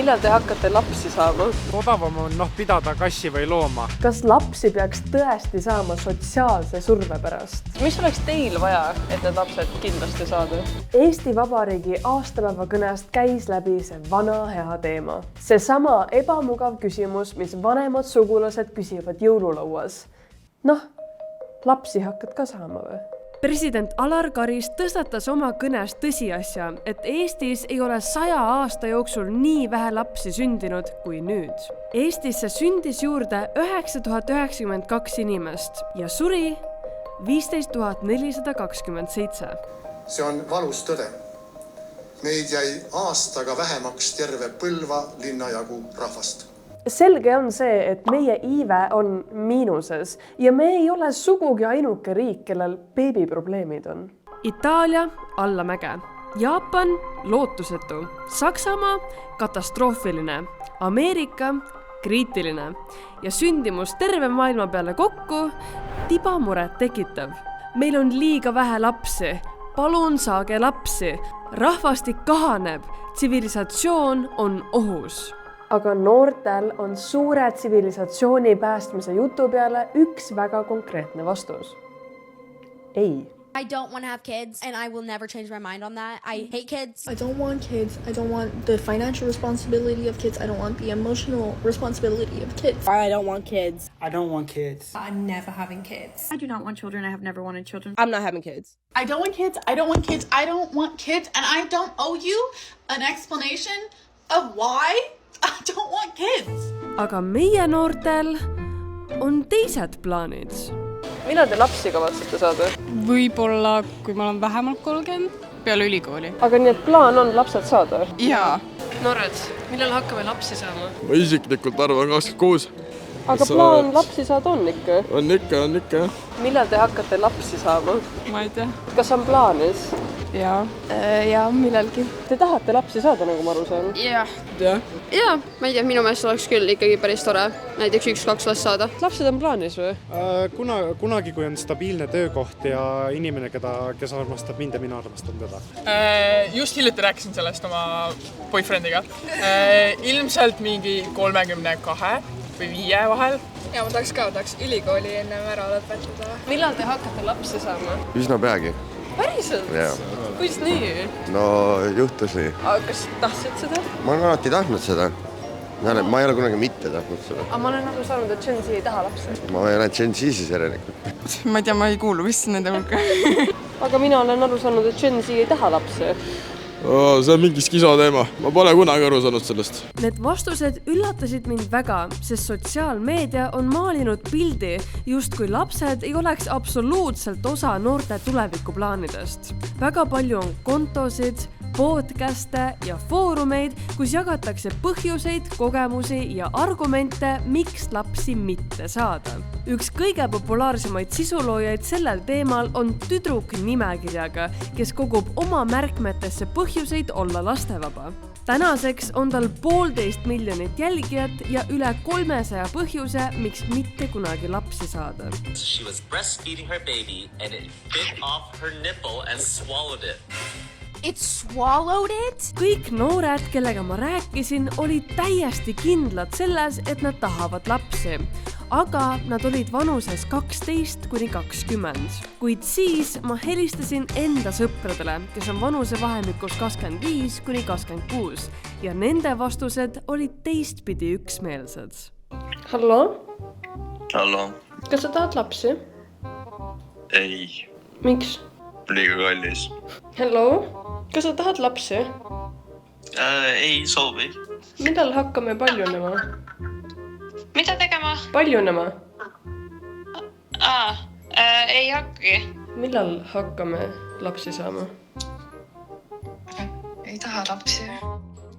Millal te hakkate lapsi saama? Odavam on pidada kassi või looma. Kas lapsi peaks tõesti saama sotsiaalse surve pärast? Mis oleks teil vaja, et need lapsed kindlasti saada? Eesti Vabariigi aastapäeva kõnest käis läbi see vana hea teema. See sama ebamugav küsimus, mis vanemad sugulased küsivad jõululauas. Lapsi hakkad ka saama või? President Alar Karis tõstatas oma kõnes tõsiasja, et Eestis ei ole 100 aasta jooksul nii vähe lapsi sündinud kui nüüd. Eestisse sündis juurde 9092 inimest ja suri 15 427. See on valus tõde. Meid jäi aastaga vähemaks terve Põlva linnajagu rahvast. Selge on see, et meie iive on miinuses ja me ei ole sugugi ainuke riik, kellel beebiprobleemid on. Itaalia allamäge, Jaapan lootusetu, Saksamaa katastroofiline, Ameerika kriitiline ja sündimus terve maailma peale kokku tibamuret tekitav. Meil on liiga vähe lapsi, palun saage lapsi, rahvastik kahaneb, tsivilisatsioon on ohus. Aga noortel on suure tsivilisatsiooni päästmise jutu peale üks väga konkreetne vastus. Ei. I don't want to have kids and I will never change my mind on that. I hate kids. I don't want kids. I don't want the financial responsibility of kids. I don't want the emotional responsibility of kids. I don't want kids. I don't want kids. I'm never having kids. I do not want children. I have never wanted children. I'm not having kids. I don't want kids. I don't want kids. I don't want kids. And I don't owe you an explanation of why I don't want kids. Aga meie noortel on teised plaanid. Millal te lapsi kavatsete saada? Võib-olla, kui ma olen vähemalt 30, peale ülikooli. Aga nii, et plaan on lapsed saada? Jaa. Noored, millal hakkame lapsi saama? Ma isiklikult arvan 26. Aga plaan lapsi saada on ikka? On ikka. Millal te hakkate lapsi saama? Ma ei tea. Kas on plaanis? Jaa. Jaa, millalgi. Te tahate lapsi saada, nagu ma aru saan? Jaa. Jaa, ma ei tea, minu meelest oleks küll ikkagi päris tore näiteks 1-2 last saada. Lapsed on plaanis või? Kunagi, kui on stabiilne töökoht ja inimene, kes armastab mind ja mina armastan teda. Just hiljuti rääkisin sellest oma boyfriendiga. Ilmselt mingi 32 või 5 vahel. Ja ma tahaks ülikooli ennem ära lõpetada. Millal te hakkate lapsi saama? Üsna peagi. Päriselt? Jaa. Kuis nii? No juhtus nii. Aga kas tahtsid seda? Ma olen alati tahtnud seda. Ma ei ole kunagi mitte tahtnud seda. Aga ma olen aru saanud, et Gen Z ei taha lapsi. Ma ei ole Gen Z siis järelikult. Ma ei tea, ma ei kuulu vist nende hulka. Aga mina olen aru saanud, et Gen Z ei taha lapsi. See on mingi skiso teema. Ma pole kunagi aru saanud sellest. Need vastused üllatasid mind väga, sest sotsiaalmeedia on maalinud pildi, just kui lapsed ei oleks absoluutselt osa noorte tulevikuplaanidest. Väga palju on kontosid, podcaste ja foorumeid, kus jagatakse põhjuseid, kogemusi ja argumente, miks lapsi mitte saada. Üks kõige populaarsemaid sisuloojaid sellel teemal on tüdruk nimekirjaga, kes kogub oma märkmetesse põhjuseid olla lastevaba. Tänaseks on tal 1,5 miljonit jälgijat ja üle 300 põhjuse, miks mitte kunagi lapsi saada. She was breastfeeding her baby and it bit off her nipple and swallowed it. It swallowed it? Kõik noored, kellega ma rääkisin, olid täiesti kindlad selles, et nad tahavad lapsi. Aga nad olid vanuses 12–20. Kuid siis ma helistasin enda sõpradele, kes on vanusevahemikus 25–26 ja nende vastused olid teistpidi üksmeelsed. Hallo? Hallo. Kas sa tahad lapsi? Ei. Miks? Liiga kallis. Hallo? Kas sa tahad lapsi? Ei soovi. Millal hakkame paljunema? Mida tegema? Paljunema. Ei hakkagi. Millal hakkame lapsi saama? Ei taha lapsi.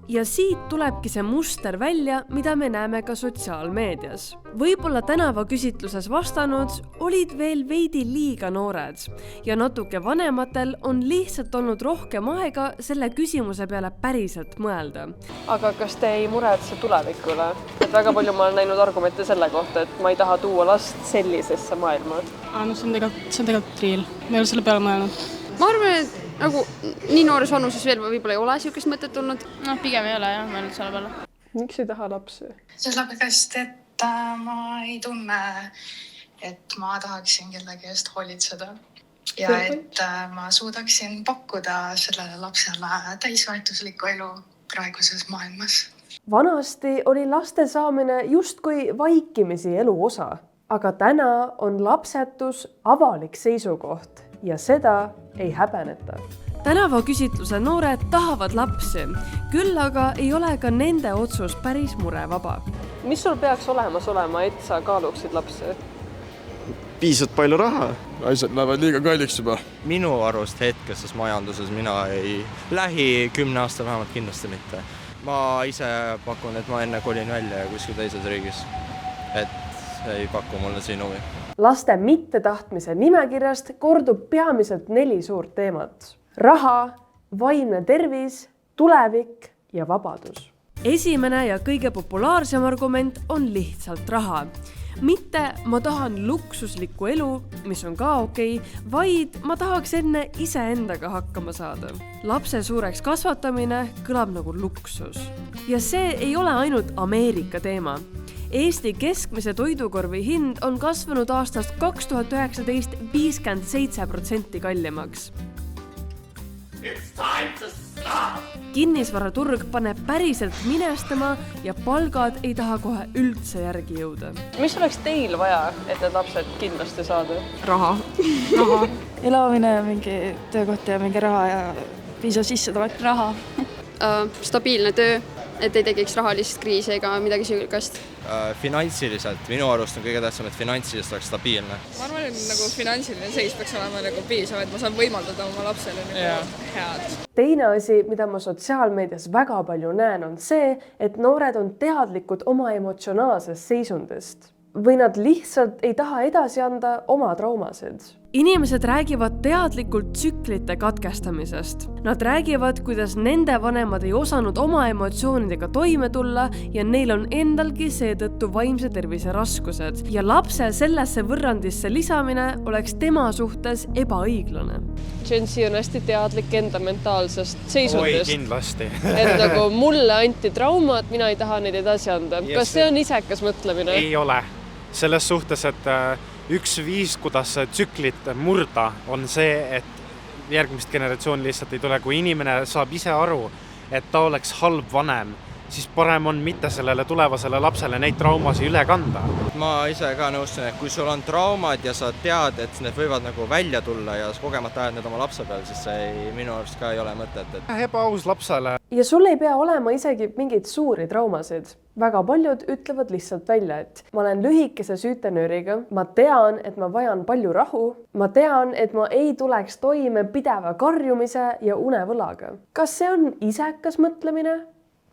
Ja siit tulebki see muster välja, mida me näeme ka sotsiaalmeedias. Võib-olla tänavaküsitluses vastanud olid veel veidi liiga noored ja natuke vanematel on lihtsalt olnud rohkem aega selle küsimuse peale päriselt mõelda. Aga kas te ei muretse tulevikule? Et väga palju ma olen näinud argumente selle kohta, et ma ei taha tuua last sellisesse maailma. See on tegelikult triil. Ma ei ole selle peale mõelnud. Ma arvan, et nagu nii noores vanuses veel võib-olla ei ole siukest mõtet tulnud. Pigem ei ole jah, mõelnud selle peale. Miks ei taha lapsi? Sellepärast, et ma ei tunne, et ma tahaksin kellegi eest hoolitseda ja et ma suudaksin pakkuda sellele lapsele täisväärtuslikku elu praeguses maailmas. Vanasti oli laste saamine justkui vaikimisi elu osa, aga täna on lapsetus avalik seisukoht ja seda ei häbeneta. Tänavaküsitluse noored tahavad lapsi, küll aga ei ole ka nende otsus päris murevaba. Mis sul peaks olemas olema, et sa kaaluksid lapsi? Piisavalt palju raha. Asjad lähevad liiga kalliks juba. Minu arust hetkeses majanduses mina ei lähi 10 aasta vähemalt kindlasti mitte. Ma ise pakun, et ma enne kolin välja ja kuskil teises riigis, et ei paku mulle siin huvi. Laste mittetahtmise nimekirjast kordub peamiselt 4 suurt teemat. Raha, vaimne tervis, tulevik ja vabadus. Esimene ja kõige populaarsem argument on lihtsalt raha. Mitte ma tahan luksuslikku elu, mis on ka okei, vaid ma tahaks enne iseendaga hakkama saada. Lapse suureks kasvatamine kõlab nagu luksus. Ja see ei ole ainult Ameerika teema. Eesti keskmise toidukorvi hind on kasvanud aastast 2019 57% kallimaks. Kinnisvaraturg paneb päriselt minestama ja palgad ei taha kohe üldse järgi jõuda. Mis oleks teil vaja, et need lapsed kindlasti saada? Raha. Elamine, mingi töökoht ja mingi raha ja piisav sissetulek. Raha. Stabiilne töö, et ei tekiks rahalist kriisi ega midagi süülikast. Finantsiliselt, minu arust on kõige tähtsam, et finantsiliselt oleks stabiilne. Ma arvan, et nagu finantsiline seis peaks olema nagu piisav, et ma saan võimaldada oma lapsele nagu head. Teine asi, mida ma sotsiaalmeedias väga palju näen, on see, et noored on teadlikud oma emotsionaalsest seisundist. Või nad lihtsalt ei taha edasi anda oma traumasid. Inimesed räägivad teadlikult tsüklite katkestamisest. Nad räägivad, kuidas nende vanemad ei osanud oma emotsioonidega toime tulla ja neil on endalgi seetõttu vaimse tervise raskused. Ja lapse sellesse võrrandisse lisamine oleks tema suhtes ebaõiglane. Gen Z on hästi teadlik enda mentaalsest seisundist. Oi, kindlasti. Et nagu mulle anti trauma, et mina ei taha neid edasi anda. Kas see on isekas mõtlemine? Ei ole. Selles suhtes, et üks viis, kuidas tsüklit murda, on see, et järgmist generatsioon lihtsalt ei tule. Kui inimene saab ise aru, et ta oleks halb vanem, siis parem on mitte sellele tulevasele lapsele neid traumasi üle kanda. Ma ise ka nõustun, et kui sul on traumad ja sa tead, et need võivad nagu välja tulla ja kogemata ajad need oma lapse peal, siis see minu arust ka ei ole mõtet. Ebaaus lapsele. Ja sul ei pea olema isegi mingeid suuri traumasid. Väga paljud ütlevad lihtsalt välja, et ma olen lühikese süütenööriga, ma tean, et ma vajan palju rahu, ma tean, et ma ei tuleks toime pideva karjumise ja unevõlaga. Kas see on isekas mõtlemine?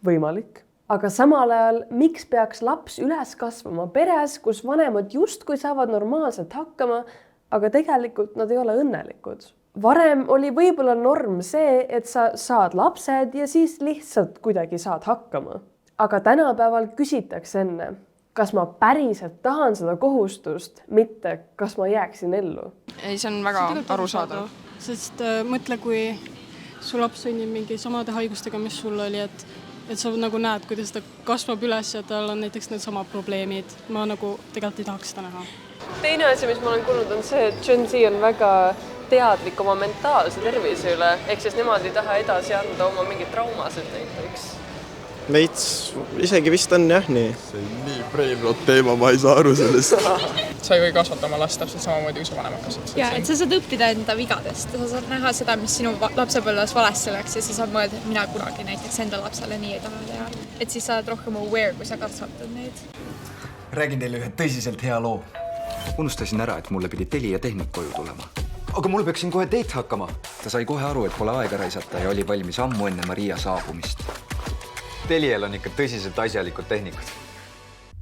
Võimalik. Aga samal ajal, miks peaks laps üles kasvama peres, kus vanemad justkui saavad normaalselt hakkama, aga tegelikult nad ei ole õnnelikud? Varem oli võib-olla norm see, et sa saad lapsed ja siis lihtsalt kuidagi saad hakkama. Aga tänapäeval küsitakse enne, kas ma päriselt tahan seda kohustust, mitte kas ma jääksin ellu. Ei, see on väga arusaadav. Sest mõtle, kui su laps sünnib mingi samade haigustega, mis sul oli, et sa nagu näed, kuidas ta kasvab üles ja tal on näiteks need sama probleemid. Ma nagu tegelikult ei tahaks seda näha. Teine asi, mis ma olen kuulnud, on see, et Gen Z on väga teadlik oma mentaalse tervise üle, ehk siis nemad ei taha edasi anda oma mingid traumasid näiteks. Veits isegi vist on jah nii. See on nii brainrot teema, ma ei saa aru sellest. Sa ei või kasvata oma last täpselt samamoodi, kui sa vanemad kasvatasid. Ja, et sa saad õppida enda vigadest. Sa saad näha seda, mis sinu lapsepõlves valesti läks ja sa saad mõelda, et mina kunagi näiteks enda lapsele nii ei taha teha. Et siis sa oled rohkem aware, kui sa kasvatad neid. Räägin teile ühe tõsiselt hea loo. Unustasin ära, et mulle pidi Telia tehnik koju tulema. Aga mul peaksin kohe teit hakkama. Ta sai kohe aru, et pole aega raisata ja oli valmis ammu enne Maria saabumist. Teliel on ikka tõsiselt asjalikud tehnikud.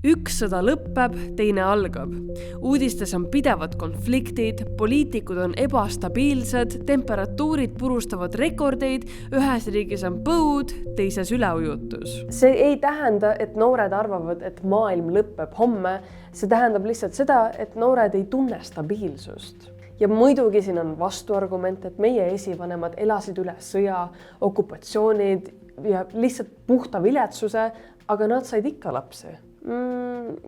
Üks sõda lõpeb, teine algab. Uudistes on pidevad konfliktid, poliitikud on ebastabiilsed, temperatuurid purustavad rekordeid, ühes riigis on põud, teises üleujutus. See ei tähenda, et noored arvavad, et maailm lõpeb homme. See tähendab lihtsalt seda, et noored ei tunne stabiilsust. Ja muidugi siin on vastuargument, et meie esivanemad elasid üle sõja, okupatsioonid ja lihtsalt puhta viletsuse, aga nad said ikka lapsi.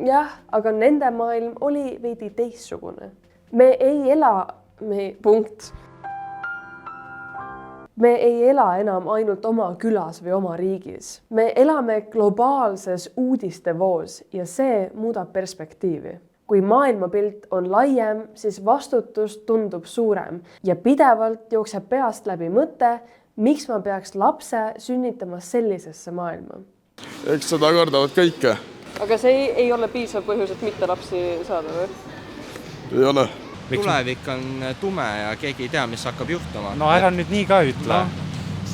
Jah, aga nende maailm oli veidi teistsugune. Me ei ela enam ainult oma külas või oma riigis. Me elame globaalses uudistevoos ja see muudab perspektiivi. Kui maailmapilt on laiem, siis vastutus tundub suurem ja pidevalt jookseb peast läbi mõte, miks ma peaks lapse sünnitama sellisesse maailma. Eks seda kardavad kõike. Aga see ei ole piisav põhjus, et mitte lapsi saada või? Ei ole. Tulevik on tume ja keegi ei tea, mis hakkab juhtuma. No ära nüüd nii ka ütle.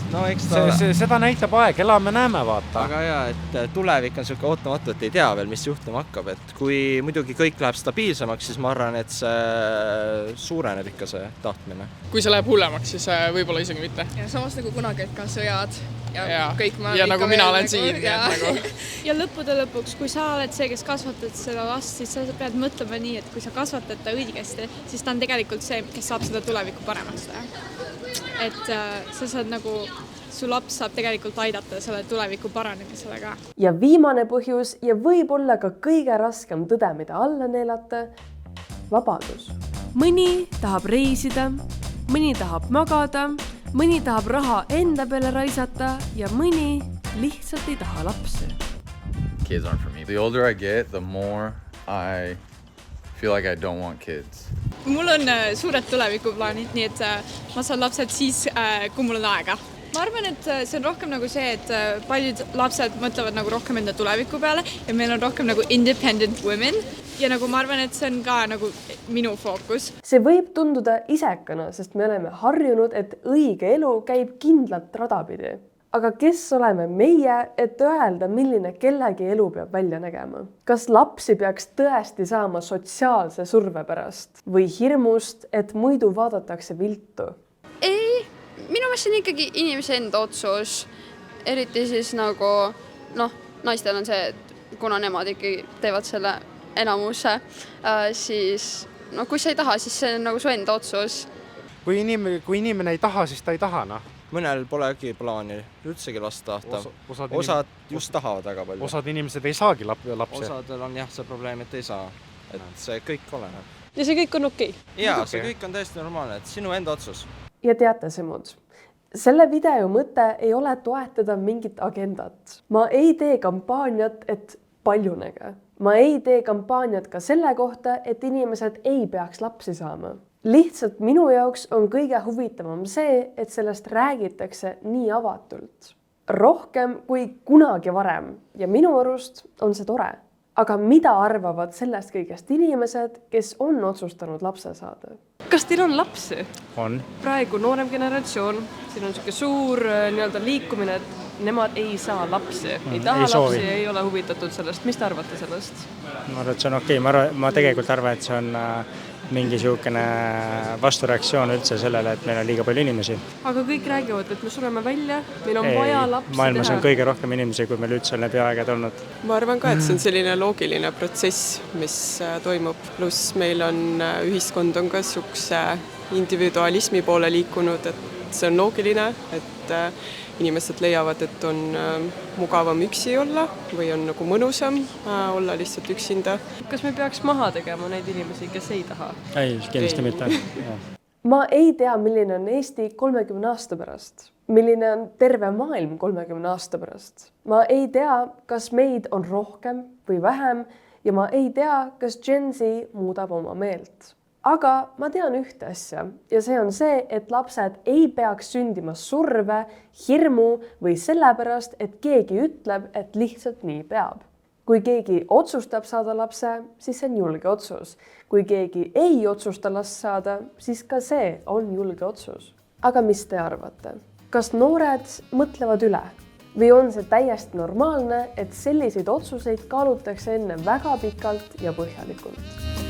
No, eks ta... Seda näitab aeg, elame näeme, vaata. Aga jaa, et tulevik on selline ootamatu, et ei tea veel, mis juhtuma hakkab. Et kui muidugi kõik läheb stabiilsemaks, siis ma arvan, et see suureneb ikka see tahtmine. Kui see läheb hullemaks, siis võib-olla isegi mitte. Ja samas nagu kunagi ka sõjad ja kõik ja nagu mina olen siin. Ja lõppude lõpuks, kui sa oled see, kes kasvatad seda last, siis sa pead mõtlema nii, et kui sa kasvatad ta õigesti, siis ta on tegelikult see, kes saab seda tulevikku paremaks teha. Et sa saad nagu, su laps saab tegelikult aidata selle tuleviku paranemisele ka. Ja viimane põhjus ja võib-olla ka kõige raskem tõde, mida alla neelata, vabadus. Mõni tahab reisida, mõni tahab magada, mõni tahab raha enda peale raisata ja mõni lihtsalt ei taha lapsi. Kids aren't for me. The older I get, the more I feel like I don't want kids. Mul on suured tulevikuplaanid, nii et ma saan lapsed siis, kui mul on aega. Ma arvan, et see on rohkem nagu see, et paljud lapsed mõtlevad nagu rohkem enda tuleviku peale ja meil on rohkem nagu independent women ja nagu ma arvan, et see on ka nagu minu fookus. See võib tunduda isekana, sest me oleme harjunud, et õige elu käib kindlat radapidi. Aga kes oleme meie, et öelda, milline kellegi elu peab välja nägema? Kas lapsi peaks tõesti saama sotsiaalse surve pärast või hirmust, et muidu vaadatakse viltu? Ei, minu meelest on ikkagi inimese enda otsus. Eriti siis nagu, naistel on see, et kuna nemad ikkagi teevad selle enamuse, siis kui sa ei taha, siis see on nagu su enda otsus. Kui inimene ei taha, siis ta ei taha, Mõnel polegi plaani üldsegi last tahta. Osad just tahavad väga palju. Osad inimesed ei saagi lapsi. Osadel on jah see probleem, et ei saa. Et see kõik oleneb. Ja see kõik on okei? Jaa, see kõik on täiesti normaalne, et sinu enda otsus. Ja teate see muud. Selle video mõte ei ole toetada mingit agendat. Ma ei tee kampaaniat, et paljunege. Ma ei tee kampaaniat ka selle kohta, et inimesed ei peaks lapsi saama. Lihtsalt minu jaoks on kõige huvitavam see, et sellest räägitakse nii avatult. Rohkem kui kunagi varem ja minu arust on see tore. Aga mida arvavad sellest kõigest inimesed, kes on otsustanud lapse saada? Kas teil on lapsi? On. Praegu noorem generatsioon, siin on selline suur liikumine, et nemad ei saa lapsi. Ei taha lapsi, ei ole huvitatud sellest. Mis te arvate sellest? Ma arvan, et see on okei. Ma tegelikult arvan, et see on mingi siukene vastureaktsioon üldse sellele, et meil on liiga palju inimesi. Aga kõik räägivad, et me sureme välja, meil on vaja lapsi maailmas on kõige rohkem inimesi, kui meil üldse on läbi aegad olnud. Ma arvan ka, et see on selline loogiline protsess, mis toimub. Pluss meil on ühiskond on ka siukse individualismi poole liikunud, et see on loogiline, et inimesed leiavad, et on mugavam üksi olla või on nagu mõnusam olla lihtsalt üksinda. Kas me peaks maha tegema neid inimesi, kes ei taha? Ei, kindlasti mitte. Ma ei tea, milline on Eesti 30 aasta pärast. Milline on terve maailm 30 aasta pärast. Ma ei tea, kas meid on rohkem või vähem ja ma ei tea, kas Gen Z muudab oma meelt. Aga ma tean ühte asja ja see on see, et lapsed ei peaks sündima surve, hirmu või sellepärast, et keegi ütleb, et lihtsalt nii peab. Kui keegi otsustab saada lapse, siis see on julge otsus. Kui keegi ei otsusta last saada, siis ka see on julge otsus. Aga mis te arvate? Kas noored mõtlevad üle? Või on see täiesti normaalne, et selliseid otsuseid kaalutakse enne väga pikalt ja põhjalikult?